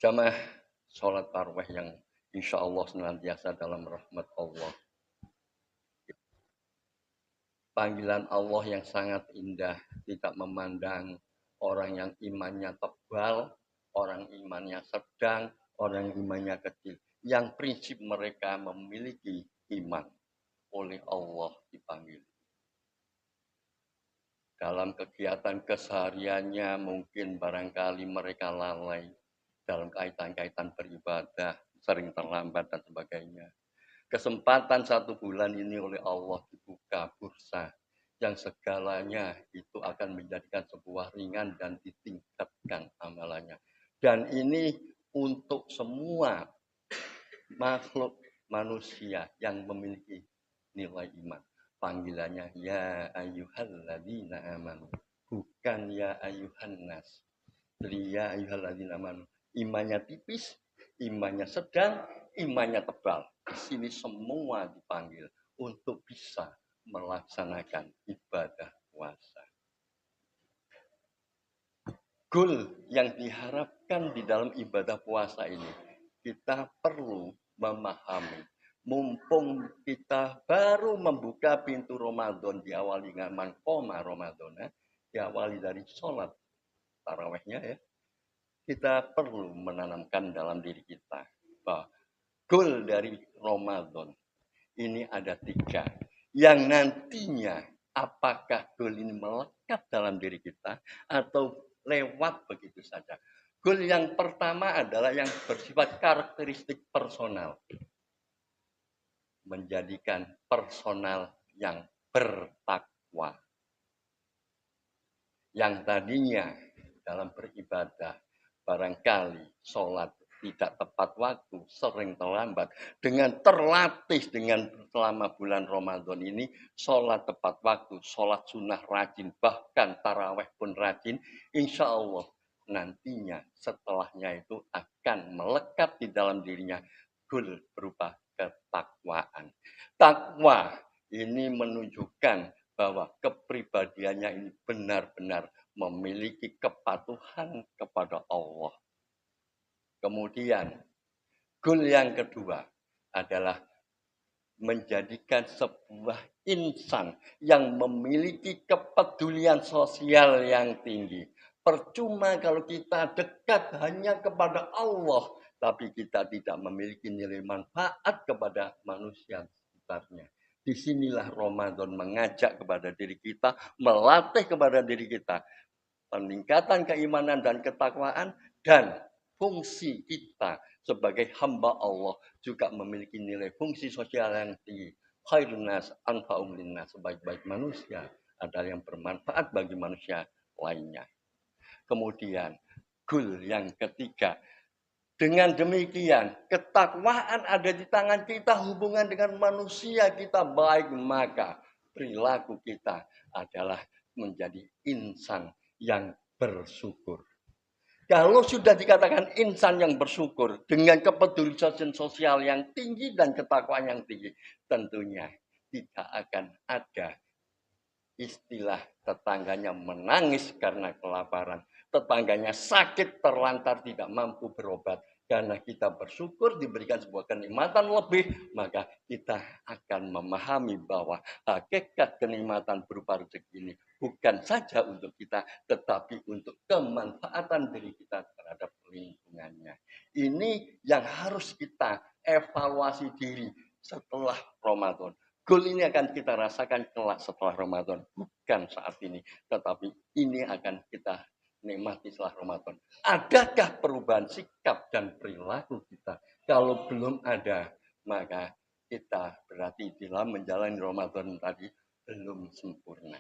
Jamaah sholat tarawih yang insya Allah senantiasa dalam rahmat Allah. Panggilan Allah yang sangat indah, tidak memandang orang yang imannya tebal, orang imannya sedang, orang imannya kecil. Yang prinsip mereka memiliki iman oleh Allah dipanggil. Dalam kegiatan kesehariannya mungkin barangkali mereka lalai dalam kaitan-kaitan beribadah, sering terlambat dan sebagainya. Kesempatan 1 bulan ini oleh Allah dibuka bursa yang segalanya itu akan menjadikan sebuah ringan dan ditingkatkan amalannya. Dan ini untuk semua makhluk manusia yang memiliki nilai iman. Panggilannya ya ayyuhalladzina amanu, bukan ya ayyuhan nas. Jadi ya ayyuhalladzina amanu, imannya tipis, imannya sedang, imannya tebal. Di sini semua dipanggil untuk bisa melaksanakan ibadah puasa. Goal yang diharapkan di dalam ibadah puasa ini, kita perlu memahami. Mumpung kita baru membuka pintu Ramadan, diawali dengan manqoma Ramadan, diawali dari sholat tarawihnya ya. Kita perlu menanamkan dalam diri kita bahwa goal dari Ramadan ini ada 3. Yang nantinya apakah goal ini melekat dalam diri kita atau lewat begitu saja. Goal yang pertama adalah yang bersifat karakteristik personal. Menjadikan personal yang bertakwa. Yang tadinya dalam beribadah barangkali sholat tidak tepat waktu, sering terlambat. Dengan terlatih dengan selama bulan Ramadan ini, sholat tepat waktu, sholat sunnah rajin, bahkan taraweh pun rajin, insya Allah nantinya setelahnya itu akan melekat di dalam dirinya goal berupa ketakwaan. Takwa ini menunjukkan bahwa kepribadiannya ini benar-benar memiliki kepatuhan kepada Allah. Kemudian, goal yang kedua adalah menjadikan sebuah insan yang memiliki kepedulian sosial yang tinggi. Percuma kalau kita dekat hanya kepada Allah, tapi kita tidak memiliki nilai manfaat kepada manusia sekitarnya. Disinilah Ramadan mengajak kepada diri kita, melatih kepada diri kita, peningkatan keimanan dan ketakwaan, dan fungsi kita sebagai hamba Allah juga memiliki nilai fungsi sosial yang tinggi. Khairun nas anfa'um linnas, sebaik-baik manusia adalah yang bermanfaat bagi manusia lainnya. Kemudian goal yang ketiga, dengan demikian ketakwaan ada di tangan kita, hubungan dengan manusia kita baik, maka perilaku kita adalah menjadi insan yang bersyukur. Kalau sudah dikatakan insan yang bersyukur dengan kepedulian sosial yang tinggi dan ketakwaan yang tinggi, tentunya tidak akan ada istilah tetangganya menangis karena kelaparan, tetangganya sakit terlantar tidak mampu berobat. Karena kita bersyukur diberikan sebuah kenikmatan lebih, maka kita akan memahami bahwa hakikat kenikmatan berupa rezeki ini bukan saja untuk kita, tetapi untuk kemanfaatan diri kita terhadap lingkungannya. Ini yang harus kita evaluasi diri setelah Ramadan. Goal ini akan kita rasakan kelak setelah Ramadan, bukan saat ini, tetapi ini akan kita nikmati setelah Ramadan. Adakah perubahan sikap dan perilaku kita? Kalau belum ada, maka kita berarti dalam menjalani Ramadan tadi belum sempurna.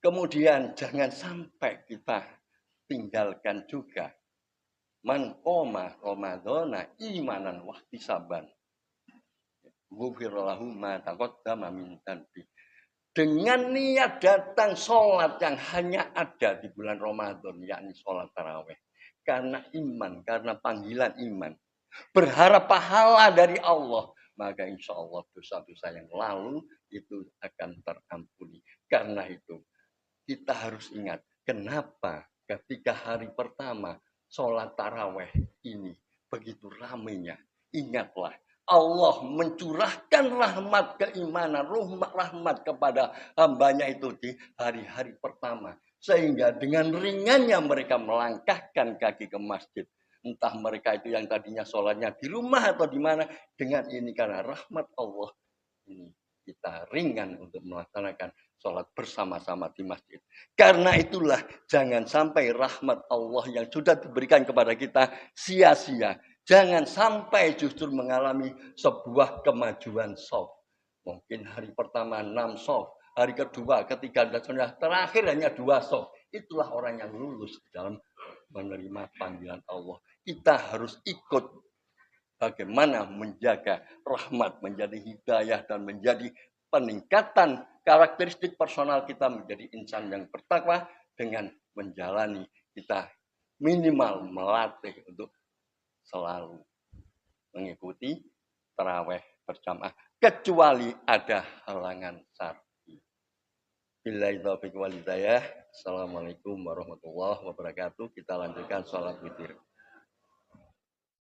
Kemudian jangan sampai kita tinggalkan juga man qoma Ramadana imanan wahtisaban. Ghufirallahu ma taqaddama min dhanbi. Dengan niat datang sholat yang hanya ada di bulan Ramadan, yakni sholat tarawih. Karena iman, karena panggilan iman. Berharap pahala dari Allah. Maka insya Allah dosa-dosa yang lalu itu akan terampuni. Karena itu kita harus ingat kenapa ketika hari pertama sholat taraweh ini begitu ramainya, ingatlah Allah mencurahkan rahmat keimanan, rahmat kepada hambanya itu di hari-hari pertama. Sehingga dengan ringannya mereka melangkahkan kaki ke masjid. Entah mereka itu yang tadinya sholatnya di rumah atau di mana. Dengan ini karena rahmat Allah ini kita ringan untuk melaksanakan sholat bersama-sama di masjid. Karena itulah jangan sampai rahmat Allah yang sudah diberikan kepada kita sia-sia. Jangan sampai justru mengalami sebuah kemajuan soft. Mungkin hari pertama 6 soft, hari kedua, ketiga, dan terakhir hanya 2 soft. Itulah orang yang lulus dalam menerima panggilan Allah. Kita harus ikut bagaimana menjaga rahmat, menjadi hidayah, dan menjadi peningkatan karakteristik personal kita menjadi insan yang bertakwa dengan menjalani kita minimal melatih untuk selalu mengikuti taraweh berjamaah kecuali ada halangan syar'i. Billahi taufiq wal hidayah. Assalamualaikum warahmatullahi wabarakatuh. Kita lanjutkan sholat witir.